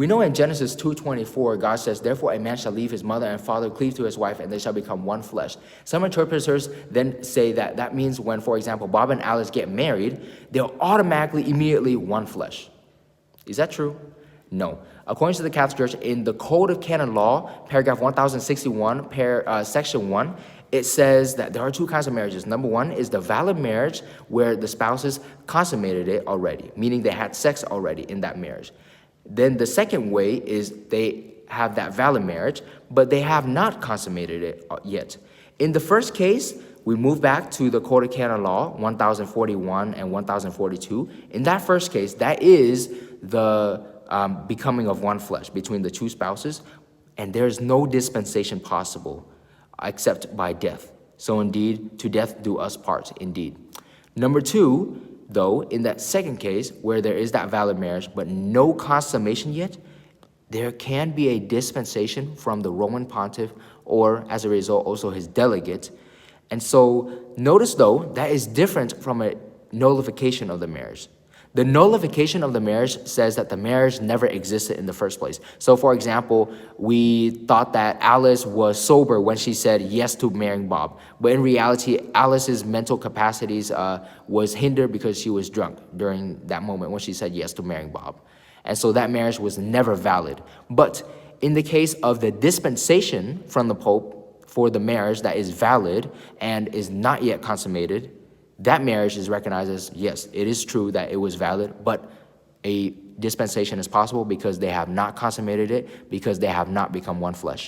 We know in Genesis 2:24, God says, therefore a man shall leave his mother and father, cleave to his wife, and they shall become one flesh. Some interpreters then say that that means when, for example, Bob and Alice get married, they'll automatically, immediately one flesh. Is that true? No. According to the Catholic Church, in the Code of Canon Law, paragraph 1061, section 1, it says that there are two kinds of marriages. Number one is the valid marriage where the spouses consummated it already, meaning they had sex already in that marriage. Then the second way is they have that valid marriage, but they have not consummated it yet. In the first case, we move back to the Code of Canon Law, 1041 and 1042. In that first case, that is the becoming of one flesh between the two spouses, and there is no dispensation possible except by death. So indeed, to death do us part, indeed. Number two, though, in that second case, where there is that valid marriage, but no consummation yet, there can be a dispensation from the Roman pontiff, or as a result, also his delegate. And so notice, though, that is different from a nullification of the marriage. The nullification of the marriage says that the marriage never existed in the first place. So, for example, we thought that Alice was sober when she said yes to marrying Bob. But in reality, Alice's mental capacities was hindered because she was drunk during that moment when she said yes to marrying Bob. And so that marriage was never valid. But in the case of the dispensation from the Pope for the marriage that is valid and is not yet consummated, that marriage is recognized as, yes, it is true that it was valid, but a dispensation is possible because they have not consummated it, because they have not become one flesh.